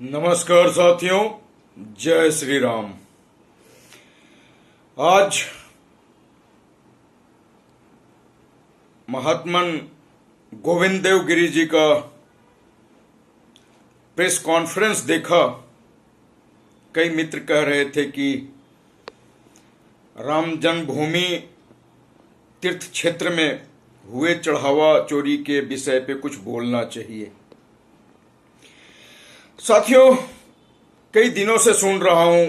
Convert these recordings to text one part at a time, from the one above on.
नमस्कार साथियों, जय श्री राम। आज महात्मा गोविंद देव गिरी जी का प्रेस कॉन्फ्रेंस देखा। कई मित्र कह रहे थे कि राम जन्मभूमि तीर्थ क्षेत्र में हुए चढ़ावा चोरी के विषय पे कुछ बोलना चाहिए। साथियों, कई दिनों से सुन रहा हूं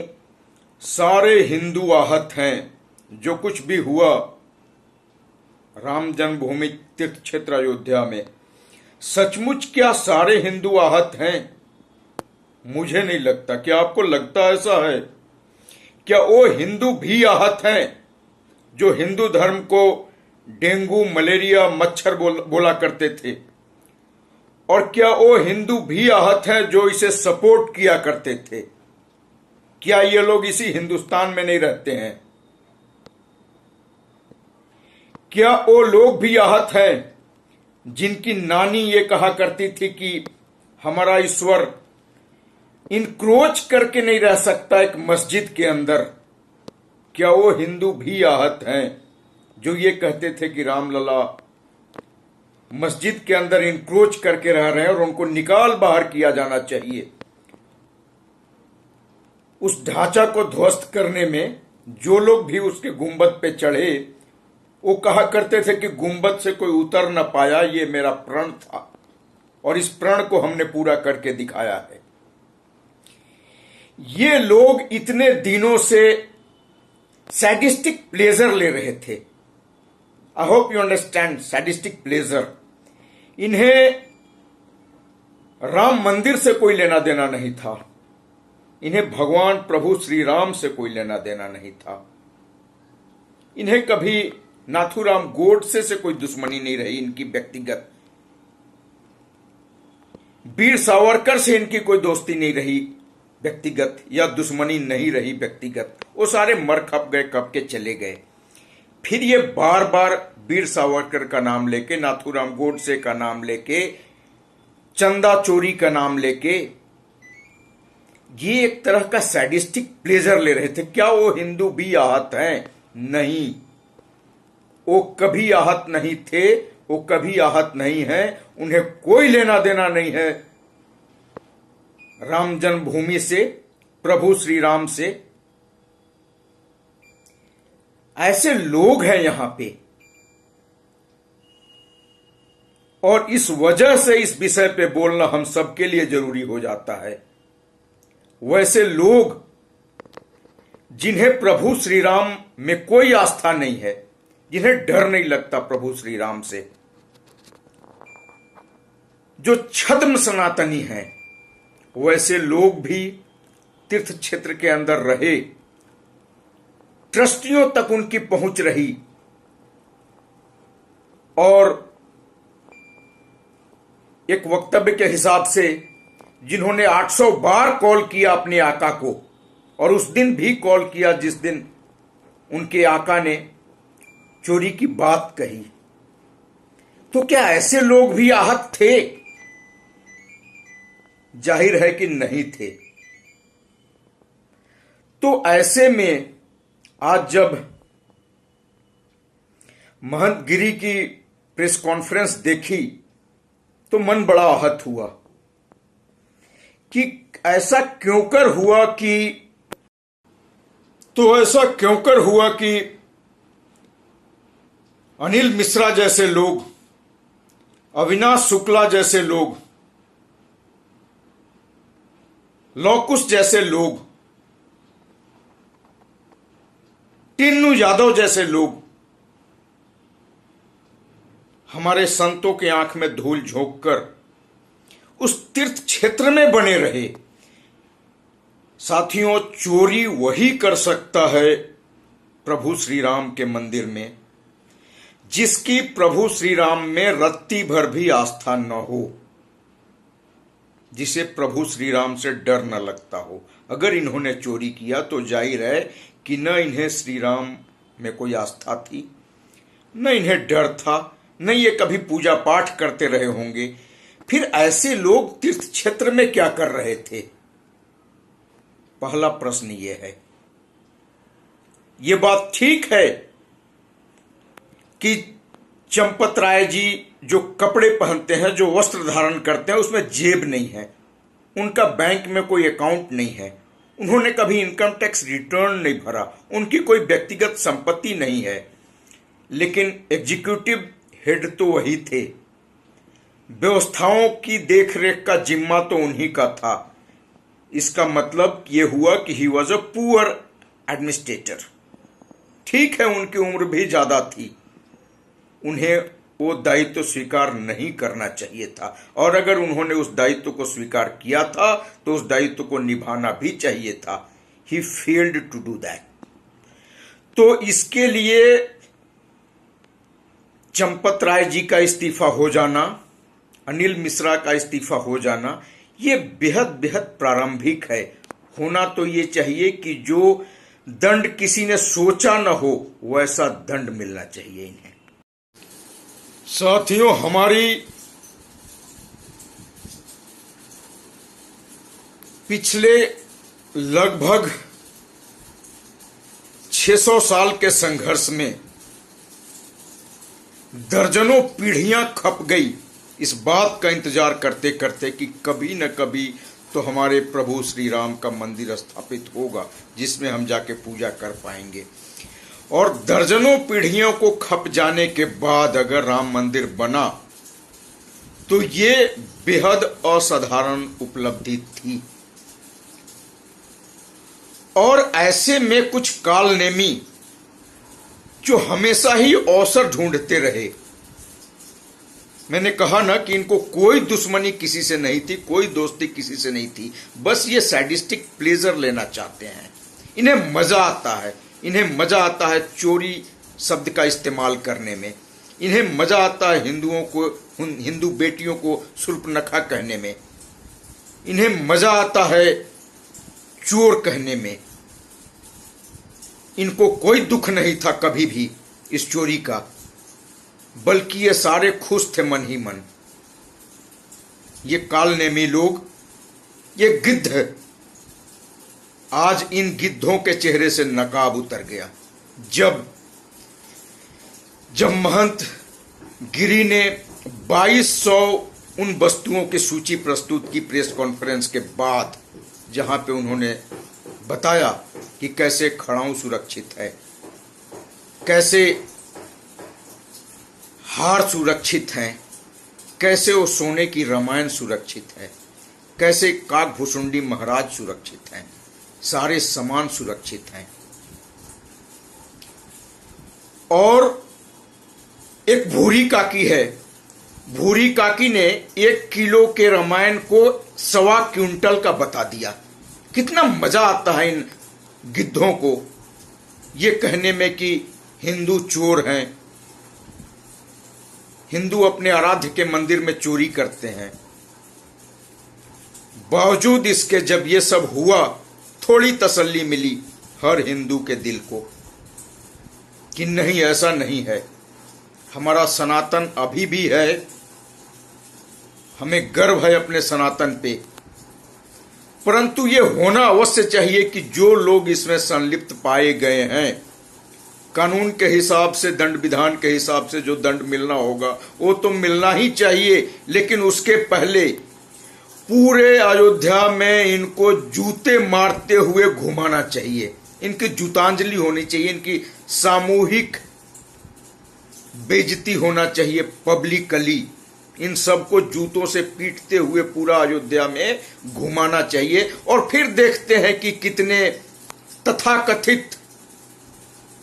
सारे हिंदू आहत हैं, जो कुछ भी हुआ राम जन्मभूमि तीर्थ क्षेत्र अयोध्या में। सचमुच क्या सारे हिंदू आहत हैं? मुझे नहीं लगता। क्या आपको लगता ऐसा है? क्या वो हिंदू भी आहत हैं जो हिंदू धर्म को डेंगू, मलेरिया, मच्छर बोला करते थे? और क्या वो हिंदू भी आहत हैं जो इसे सपोर्ट किया करते थे? क्या ये लोग इसी हिंदुस्तान में नहीं रहते हैं? क्या वो लोग भी आहत हैं जिनकी नानी ये कहा करती थी कि हमारा ईश्वर इनक्रोच करके नहीं रह सकता एक मस्जिद के अंदर? क्या वो हिंदू भी आहत हैं जो ये कहते थे कि रामलला मस्जिद के अंदर इनक्रोच करके रह रहे हैं और उनको निकाल बाहर किया जाना चाहिए? उस ढांचा को ध्वस्त करने में जो लोग भी उसके गुंबद पे चढ़े, वो कहा करते थे कि गुंबद से कोई उतर न पाया, ये मेरा प्रण था और इस प्रण को हमने पूरा करके दिखाया है। ये लोग इतने दिनों से सैडिस्टिक प्लेजर ले रहे थे। I hope you understand sadistic pleasure. इन्हें राम मंदिर से कोई लेना देना नहीं था। इन्हें भगवान प्रभु श्री राम से कोई लेना देना नहीं था। इन्हें कभी नाथूराम गोडसे से कोई दुश्मनी नहीं रही इनकी व्यक्तिगत। वीर सावरकर से इनकी कोई दोस्ती नहीं रही व्यक्तिगत, या दुश्मनी नहीं रही व्यक्तिगत। वो सारे मर खप गए, कब के चले गए। फिर ये बार बार वीर सावरकर का नाम लेके, नाथूराम गोडसे का नाम लेके, चंदा चोरी का नाम लेके, ये एक तरह का सैडिस्टिक प्लेजर ले रहे थे। क्या वो हिंदू भी आहत हैं? नहीं, वो कभी आहत नहीं थे, वो कभी आहत नहीं हैं। उन्हें कोई लेना देना नहीं है राम जन्मभूमि से, प्रभु श्री राम से। ऐसे लोग हैं यहां पे, और इस वजह से इस विषय पे बोलना हम सबके लिए जरूरी हो जाता है। वैसे लोग जिन्हें प्रभु श्री राम में कोई आस्था नहीं है, जिन्हें डर नहीं लगता प्रभु श्री राम से, जो छद्म सनातनी हैं, वैसे लोग भी तीर्थ क्षेत्र के अंदर रहे। ट्रस्टियों तक उनकी पहुंच रही और एक वक्तव्य के हिसाब से जिन्होंने 800 बार कॉल किया अपने आका को, और उस दिन भी कॉल किया जिस दिन उनके आका ने चोरी की बात कही, तो क्या ऐसे लोग भी आहत थे? जाहिर है कि नहीं थे। तो ऐसे में आज जब महंत गिरी की प्रेस कॉन्फ्रेंस देखी तो मन बड़ा आहत हुआ कि ऐसा क्यों कर हुआ कि अनिल मिश्रा जैसे लोग, अविनाश शुक्ला जैसे लोग, लौकुश जैसे लोग, टिन्नू यादव जैसे लोग हमारे संतों के आंख में धूल झोंककर उस तीर्थ क्षेत्र में बने रहे। साथियों, चोरी वही कर सकता है प्रभु श्री राम के मंदिर में जिसकी प्रभु श्री राम में रत्ती भर भी आस्था न हो, जिसे प्रभु श्री राम से डर न लगता हो। अगर इन्होंने चोरी किया तो जाहिर है कि न इन्हें श्री राम में कोई आस्था थी, न इन्हें डर था, न ये कभी पूजा पाठ करते रहे होंगे। फिर ऐसे लोग तीर्थ क्षेत्र में क्या कर रहे थे? पहला प्रश्न ये है, ये बात ठीक है कि चंपत राय जी जो कपड़े पहनते हैं, जो वस्त्र धारण करते हैं, उसमें जेब नहीं है, उनका बैंक में कोई अकाउंट नहीं है, उन्होंने कभी इनकम टैक्स रिटर्न नहीं भरा, उनकी कोई व्यक्तिगत संपत्ति नहीं है, लेकिन एग्जीक्यूटिव हेड तो वही थे, व्यवस्थाओं की देखरेख का जिम्मा तो उन्हीं का था। इसका मतलब ये हुआ कि he was a poor administrator. ठीक है, उनकी उम्र भी ज्यादा थी, उन्हें वो दायित्व स्वीकार नहीं करना चाहिए था, और अगर उन्होंने उस दायित्व को स्वीकार किया था तो उस दायित्व को निभाना भी चाहिए था। He failed to do that. तो इसके लिए चंपत राय जी का इस्तीफा हो जाना, अनिल मिश्रा का इस्तीफा हो जाना, ये बेहद बेहद प्रारंभिक है। होना तो ये चाहिए कि जो दंड किसी ने सोचा न हो वैसा दंड मिलना चाहिए इन्हें। साथियों, हमारी पिछले लगभग 600 साल के संघर्ष में दर्जनों पीढ़ियां खप गई इस बात का इंतजार करते करते कि कभी न कभी तो हमारे प्रभु श्री राम का मंदिर स्थापित होगा जिसमें हम जाके पूजा कर पाएंगे। और दर्जनों पीढ़ियों को खप जाने के बाद अगर राम मंदिर बना तो ये बेहद असाधारण उपलब्धि थी। और ऐसे में कुछ कालनेमी जो हमेशा ही अवसर ढूंढते रहे, मैंने कहा ना कि इनको कोई दुश्मनी किसी से नहीं थी, कोई दोस्ती किसी से नहीं थी, बस ये सैडिस्टिक प्लेजर लेना चाहते हैं। इन्हें मजा आता है, इन्हें मजा आता है चोरी शब्द का इस्तेमाल करने में, इन्हें मजा आता है हिंदुओं को, हिंदू बेटियों को शूर्पणखा कहने में, इन्हें मजा आता है चोर कहने में। इनको कोई दुख नहीं था कभी भी इस चोरी का, बल्कि ये सारे खुश थे मन ही मन। ये कालनेमी लोग, ये गिद्ध, आज इन गिद्धों के चेहरे से नकाब उतर गया। जब महंत गिरी ने 2200 उन वस्तुओं की सूची प्रस्तुत की प्रेस कॉन्फ्रेंस के बाद, जहां पे उन्होंने बताया कि कैसे खड़ाऊ सुरक्षित है, कैसे हार सुरक्षित हैं, कैसे वो सोने की रामायण सुरक्षित है, कैसे काकभूषुंडी महाराज सुरक्षित हैं, सारे सामान सुरक्षित हैं। और एक भूरी काकी है, भूरी काकी ने 1 किलो के रामायण को 1.25 क्विंटल का बता दिया। कितना मजा आता है इन गिद्धों को ये कहने में कि हिंदू चोर हैं, हिंदू अपने आराध्य के मंदिर में चोरी करते हैं। बावजूद इसके जब ये सब हुआ, थोड़ी तसल्ली मिली हर हिंदू के दिल को कि नहीं, ऐसा नहीं है, हमारा सनातन अभी भी है, हमें गर्व है अपने सनातन पे। परंतु ये होना अवश्य चाहिए कि जो लोग इसमें संलिप्त पाए गए हैं, कानून के हिसाब से, दंड विधान के हिसाब से जो दंड मिलना होगा वो तो मिलना ही चाहिए, लेकिन उसके पहले पूरे अयोध्या में इनको जूते मारते हुए घुमाना चाहिए, इनकी जूतांजलि होनी चाहिए, इनकी सामूहिक बेइज्जती होना चाहिए पब्लिकली। इन सबको जूतों से पीटते हुए पूरा अयोध्या में घुमाना चाहिए। और फिर देखते हैं कि कितने तथाकथित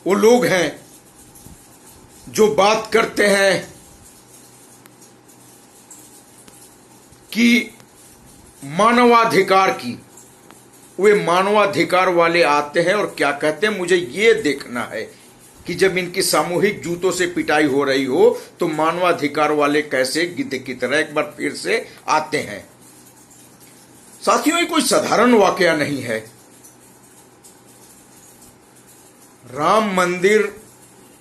वो लोग हैं जो बात करते हैं कि मानवाधिकार की, वे मानवाधिकार वाले आते हैं और क्या कहते हैं, मुझे ये देखना है कि जब इनकी सामूहिक जूतों से पिटाई हो रही हो तो मानवाधिकार वाले कैसे गिद्ध की तरह एक बार फिर से आते हैं। साथियों, ये कोई साधारण वाकया नहीं है। राम मंदिर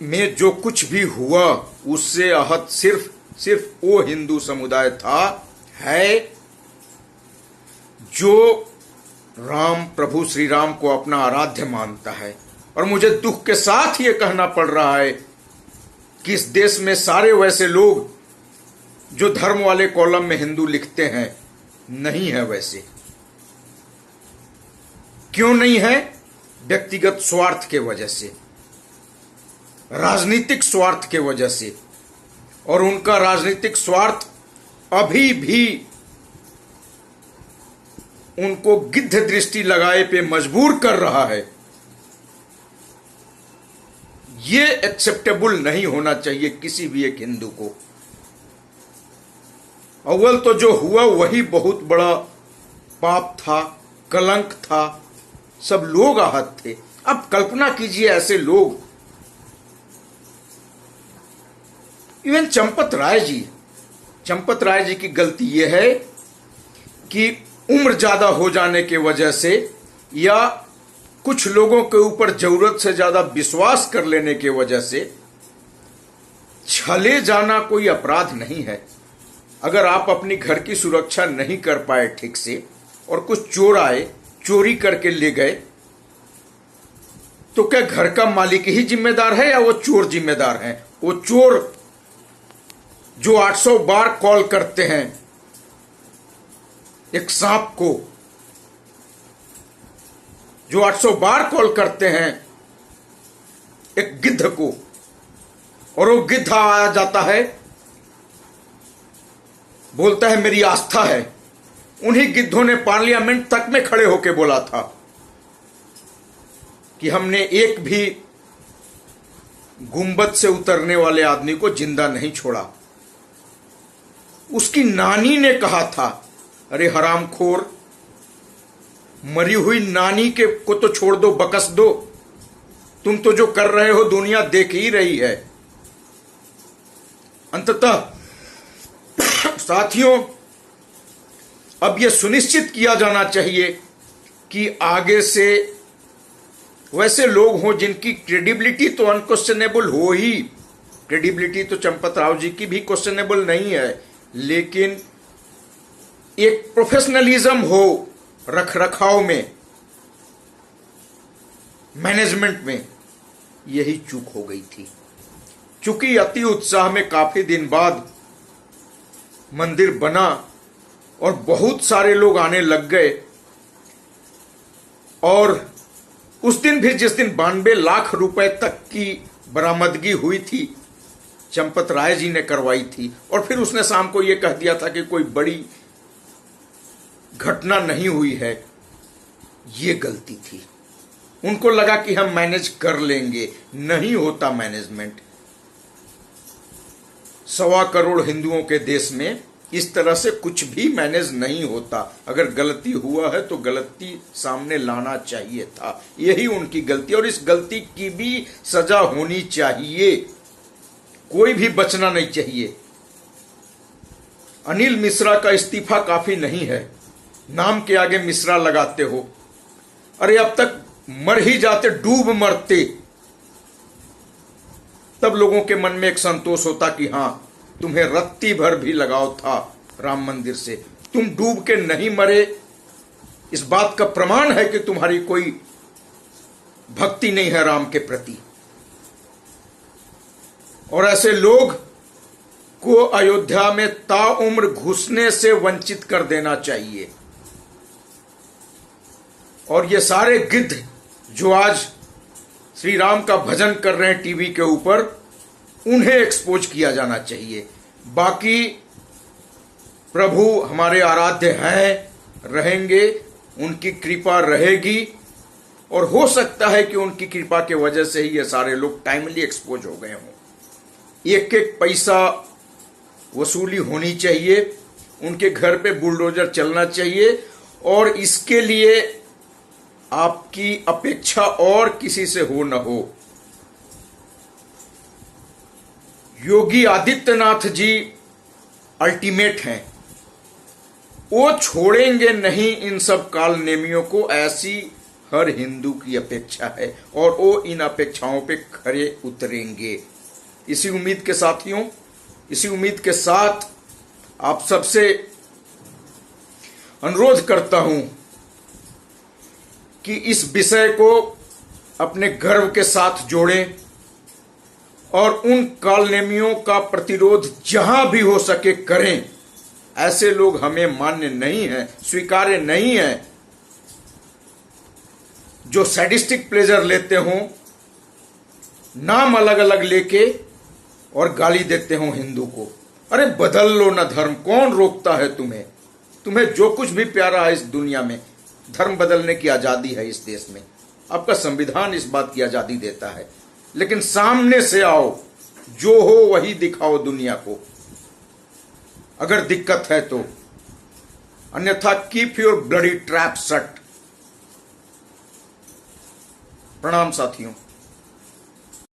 में जो कुछ भी हुआ उससे आहत सिर्फ वो हिंदू समुदाय था है जो राम प्रभु श्री राम को अपना आराध्य मानता है। और मुझे दुख के साथ ये कहना पड़ रहा है कि इस देश में सारे वैसे लोग जो धर्म वाले कॉलम में हिंदू लिखते हैं नहीं है वैसे। क्यों नहीं है? व्यक्तिगत स्वार्थ के वजह से, राजनीतिक स्वार्थ के वजह से। और उनका राजनीतिक स्वार्थ अभी भी उनको गिद्ध दृष्टि लगाए पे मजबूर कर रहा है। ये एक्सेप्टेबल नहीं होना चाहिए किसी भी एक हिंदू को। अव्वल तो जो हुआ वही बहुत बड़ा पाप था, कलंक था, सब लोग आहत थे। अब कल्पना कीजिए ऐसे लोग, इवन चंपत राय जी की गलती यह है कि उम्र ज्यादा हो जाने के वजह से या कुछ लोगों के ऊपर जरूरत से ज्यादा विश्वास कर लेने के वजह से छले जाना कोई अपराध नहीं है। अगर आप अपनी घर की सुरक्षा नहीं कर पाए ठीक से और कुछ चोर आए, चोरी करके ले गए, तो क्या घर का मालिक ही जिम्मेदार है या वो चोर जिम्मेदार हैं? वो चोर जो 800 बार कॉल करते हैं एक सांप को, जो 800 बार कॉल करते हैं एक गिद्ध को, और वो गिद्ध आ जाता है, बोलता है मेरी आस्था है। उन्हीं गिद्धों ने पार्लियामेंट तक में खड़े होकर बोला था कि हमने एक भी गुंबद से उतरने वाले आदमी को जिंदा नहीं छोड़ा। उसकी नानी ने कहा था, अरे हरामखोर, मरी हुई नानी के को तो छोड़ दो, बकस दो, तुम तो जो कर रहे हो दुनिया देख ही रही है। अंततः साथियों, अब यह सुनिश्चित किया जाना चाहिए कि आगे से वैसे लोग हों जिनकी क्रेडिबिलिटी तो अनक्वेश्चनेबल हो ही। क्रेडिबिलिटी तो चंपत राव जी की भी क्वेश्चनेबल नहीं है, लेकिन एक प्रोफेशनलिज्म हो रख रखाव में, मैनेजमेंट में। यही चूक हो गई थी। चूंकि अति उत्साह में काफी दिन बाद मंदिर बना और बहुत सारे लोग आने लग गए, और उस दिन भी जिस दिन 92 लाख रुपए तक की बरामदगी हुई थी, चंपत राय जी ने करवाई थी, और फिर उसने शाम को यह कह दिया था कि कोई बड़ी घटना नहीं हुई है। ये गलती थी। उनको लगा कि हम मैनेज कर लेंगे, नहीं होता मैनेजमेंट। 1.25 करोड़ हिंदुओं के देश में इस तरह से कुछ भी मैनेज नहीं होता। अगर गलती हुआ है तो गलती सामने लाना चाहिए था। यही उनकी गलती, और इस गलती की भी सजा होनी चाहिए। कोई भी बचना नहीं चाहिए। अनिल मिश्रा का इस्तीफा काफी नहीं है, नाम के आगे मिश्रा लगाते हो। अरे अब तक मर ही जाते, डूब मरते, तब लोगों के मन में एक संतोष होता कि हां, तुम्हें रत्ती भर भी लगाव था राम मंदिर से, तुम डूब के नहीं मरे। इस बात का प्रमाण है कि तुम्हारी कोई भक्ति नहीं है राम के प्रति। और ऐसे लोग को अयोध्या में ताउम्र घुसने से वंचित कर देना चाहिए। और ये सारे गिद्ध जो आज श्री राम का भजन कर रहे हैं टीवी के ऊपर, उन्हें एक्सपोज किया जाना चाहिए। बाकी प्रभु हमारे आराध्य हैं, रहेंगे, उनकी कृपा रहेगी, और हो सकता है कि उनकी कृपा के वजह से ही ये सारे लोग टाइमली एक्सपोज हो गए हों। एक एक पैसा वसूली होनी चाहिए, उनके घर पे बुलडोजर चलना चाहिए, और इसके लिए आपकी अपेक्षा और किसी से हो न हो। योगी आदित्यनाथ जी अल्टीमेट हैं, वो छोड़ेंगे नहीं इन सब काल नेमियों को, ऐसी हर हिंदू की अपेक्षा है, और वो इन अपेक्षाओं पे खरे उतरेंगे। इसी उम्मीद के साथियों, इसी उम्मीद के साथ आप सबसे अनुरोध करता हूं कि इस विषय को अपने गर्व के साथ जोड़ें और उन कालनेमियों का प्रतिरोध जहां भी हो सके करें। ऐसे लोग हमें मान्य नहीं हैं, स्वीकार्य नहीं हैं, जो सैडिस्टिक प्लेजर लेते हों, नाम अलग अलग लेके और गाली देते हों हिंदू को। अरे बदल लो ना धर्म, कौन रोकता है तुम्हें? तुम्हें जो कुछ भी प्यारा है इस दुनिया में, धर्म बदलने की आजादी है इस देश में। आपका संविधान इस बात की आजादी देता है। लेकिन सामने से आओ, जो हो वही दिखाओ दुनिया को, अगर दिक्कत है तो। अन्यथा keep your bloody trap shut. प्रणाम साथियों।